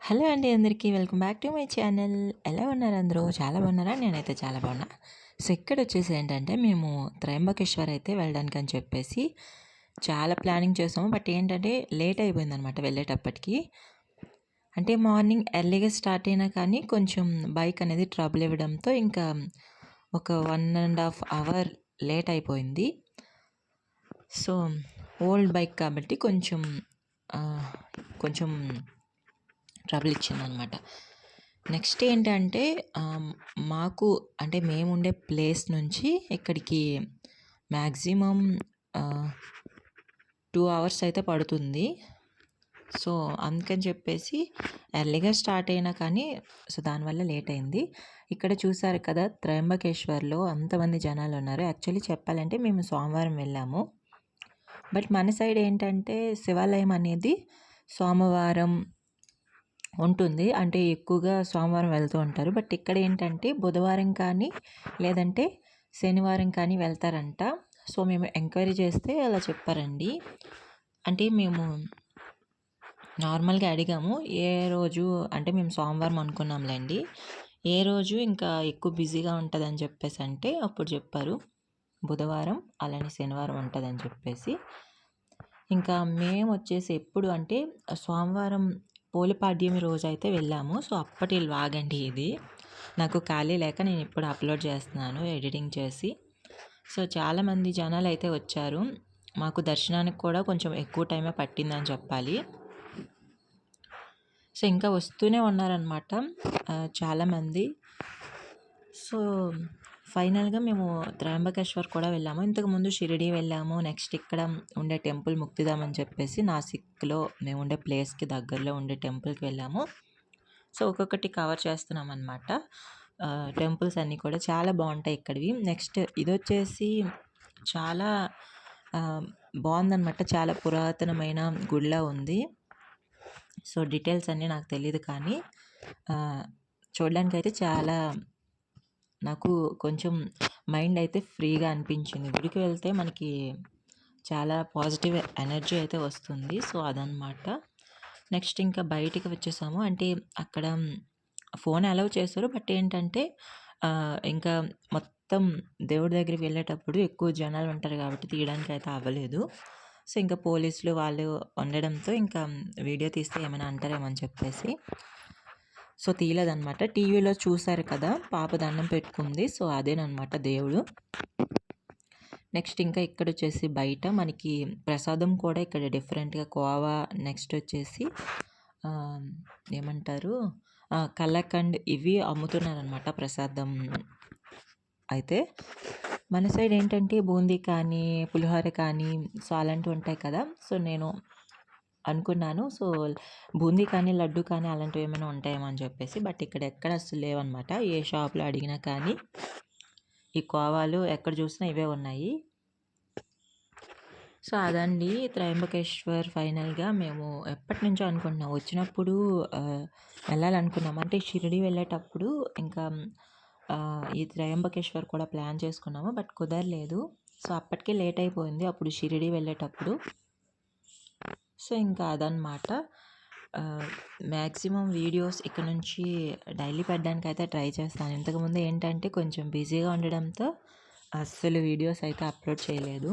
Hello అండి అందరికీ welcome back to my channel. ఎలా ఉన్నారు అందరూ? చాలా బాగున్నారా? నేనైతే చాలా బాగున్నా. సో ఇక్కడ వచ్చేసి ఏంటంటే మేము త్రయంబకేశ్వర్ అయితే వెళ్ళడానికి అని చెప్పేసి చాలా ప్లానింగ్ చేసాము. బట్ ఏంటంటే లేట్ అయిపోయిందనమాట వెళ్ళేటప్పటికి. అంటే మార్నింగ్ ఎర్లీగా స్టార్ట్ అయినా కానీ కొంచెం బైక్ అనేది ట్రబుల్ ఇవ్వడంతో ఇంకా ఒక 1.5 అవర్ లేట్ అయిపోయింది. సో ఓల్డ్ బైక్ కాబట్టి కొంచెం ట్రబుల్ ఇచ్చిందనమాట. నెక్స్ట్ ఏంటంటే మాకు అంటే మేముండే ప్లేస్ నుంచి ఇక్కడికి మ్యాక్సిమం 2 అవర్స్ అయితే పడుతుంది. సో అందుకని చెప్పేసి ఎర్లీగా స్టార్ట్ అయినా కానీ సో దానివల్ల లేట్ అయింది. ఇక్కడ చూసారు కదా త్రయంబకేశ్వర్లో అంతమంది జనాలు ఉన్నారు. యాక్చువల్లీ చెప్పాలంటే మేము సోమవారం వెళ్ళాము. బట్ మన సైడ్ ఏంటంటే శివాలయం అనేది సోమవారం ఉంటుంది. అంటే ఎక్కువగా సోమవారం వెళ్తూ ఉంటారు. బట్ ఇక్కడ ఏంటంటే బుధవారం కానీ లేదంటే శనివారం కానీ వెళ్తారంట. సో మేము ఎంక్వైరీ చేస్తే అలా చెప్పారండి. అంటే మేము నార్మల్గా అడిగాము ఏ రోజు అంటే మేము సోమవారం అనుకున్నాంలేండి. ఏ రోజు ఇంకా ఎక్కువ బిజీగా ఉంటుందని చెప్పేసి అంటే అప్పుడు చెప్పారు బుధవారం అలానే శనివారం ఉంటుందని చెప్పేసి. ఇంకా మేము వచ్చేసి ఎప్పుడు అంటే సోమవారం పోలిపాడ్యమి రోజు అయితే వెళ్ళాము. సో అప్పటి వ్లాగండి ఇది. నాకు ఖాళీ లేక నేను ఇప్పుడు అప్లోడ్ చేస్తున్నాను ఎడిటింగ్ చేసి. సో చాలామంది జనాలు అయితే వచ్చారు. మాకు దర్శనానికి కూడా కొంచెం ఎక్కువ టైమే పట్టిందని చెప్పాలి. సో ఇంకా వస్తూనే ఉన్నారనమాట చాలామంది. సో ఫైనల్గా మేము త్రయంబకేశ్వర్ కూడా వెళ్ళాము. ఇంతకుముందు షిరిడి వెళ్ళాము. నెక్స్ట్ ఇక్కడ ఉండే టెంపుల్ ముక్తిధామ్ అని చెప్పేసి నాసిక్లో మేము ఉండే ప్లేస్కి దగ్గరలో ఉండే టెంపుల్కి వెళ్ళాము. సో ఒక్కొక్కటి కవర్ చేస్తున్నాం అనమాట. టెంపుల్స్ అన్నీ కూడా చాలా బాగుంటాయి ఇక్కడివి. నెక్స్ట్ ఇది వచ్చేసి చాలా బాగుందనమాట. చాలా పురాతనమైన గుడిలా ఉంది. సో డీటెయిల్స్ అన్నీ నాకు తెలియదు కానీ చూడడానికి అయితే చాలా నాకు కొంచెం మైండ్ అయితే ఫ్రీగా అనిపించింది. గుడికి వెళ్తే మనకి చాలా పాజిటివ్ ఎనర్జీ అయితే వస్తుంది. సో అదనమాట. నెక్స్ట్ ఇంకా బయటికి వచ్చేసాము. అంటే అక్కడ ఫోన్ అలౌ చేస్తారు. బట్ ఏంటంటే ఇంకా మొత్తం దేవుడి దగ్గరికి వెళ్ళేటప్పుడు ఎక్కువ జనాలు ఉంటారు కాబట్టి తీయడానికి అయితే అవ్వలేదు. సో ఇంకా పోలీసులు వాళ్ళు ఉండడంతో ఇంకా వీడియో తీస్తే ఏమైనా అంటారేమో అని చెప్పేసి సో తీయలేదనమాట. టీవీలో చూసారు కదా పాప దండం పెట్టుకుంది. సో అదేనమాట దేవుడు. నెక్స్ట్ ఇంకా ఇక్కడ వచ్చేసి బయట మనకి ప్రసాదం కూడా ఇక్కడ డిఫరెంట్గా కోవా నెక్స్ట్ వచ్చేసి ఏమంటారు కలకండ్ ఇవి అమ్ముతున్నారనమాట ప్రసాదం అయితే. మన సైడ్ ఏంటంటే బూందీ కానీ పులిహోర కానీ సో అలాంటివి ఉంటాయి కదా. సో నేను అనుకున్నాను సో బూందీ కానీ లడ్డు కానీ అలాంటివి ఏమైనా ఉంటాయేమో అని చెప్పేసి. బట్ ఇక్కడ ఎక్కడ అసలు లేవన్నమాట. ఏ షాప్లో అడిగినా కానీ ఈ కోవాలు ఎక్కడ చూసినా ఇవే ఉన్నాయి. సో అదండి త్రయంబకేశ్వర్. ఫైనల్గా మేము ఎప్పటి నుంచో అనుకుంటున్నాం వచ్చినప్పుడు వెళ్ళాలనుకున్నాం. అంటే షిరిడి వెళ్ళేటప్పుడు ఇంకా ఈ త్రయంబకేశ్వర్ కూడా ప్లాన్ చేసుకున్నాము. బట్ కుదరలేదు. సో అప్పటికే లేట్ అయిపోయింది అప్పుడు షిరిడి వెళ్ళేటప్పుడు. సో ఇంకా అదనమాట. మ్యాక్సిమం వీడియోస్ ఇక్కడ నుంచి డైలీ పెట్టడానికి అయితే ట్రై చేస్తాను. ఇంతకుముందు ఏంటంటే కొంచెం బిజీగా ఉండడంతో అస్సలు వీడియోస్ అయితే అప్లోడ్ చేయలేదు.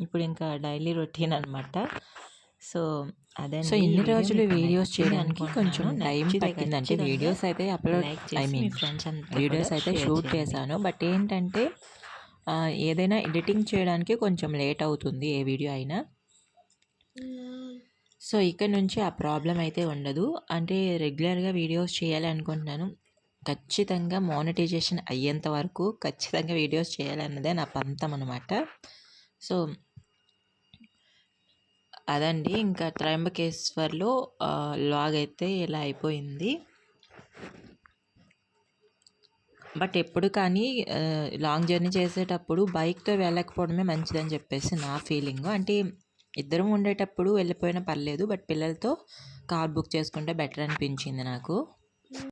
ఇప్పుడు ఇంకా డైలీ రొటీన్ అనమాట. సో అదే. సో ఇన్ని రోజులు వీడియోస్ చేయడానికి కొంచెం టైం పట్టింది. అంటే వీడియోస్ అయితే అప్లోడ్ వీడియోస్ అయితే షూట్ చేశాను. బట్ ఏంటంటే ఏదైనా ఎడిటింగ్ చేయడానికి కొంచెం లేట్ అవుతుంది ఏ వీడియో అయినా. సో ఇక్కడ నుంచి ఆ ప్రాబ్లం అయితే ఉండదు. అంటే రెగ్యులర్గా వీడియోస్ చేయాలి అనుకుంటున్నాను. ఖచ్చితంగా మోనటైజేషన్ అయ్యేంత వరకు ఖచ్చితంగా వీడియోస్ చేయాలన్నదే నా పంతం అనమాట. సో అదండి. ఇంకా త్రయంబకేశ్వర్లో లాగ్ అయితే ఇలా అయిపోయింది. బట్ ఎప్పుడు కానీ లాంగ్ జర్నీ చేసేటప్పుడు బైక్తో వెళ్ళకపోవడమే మంచిదని చెప్పేసి నా ఫీలింగ్. అంటే ఇద్దరం ఉండేటప్పుడు వెళ్ళిపోయినా పర్లేదు. బట్ పిల్లలతో కార్ బుక్ చేసుకుంటే బెటర్ అనిపించింది నాకు.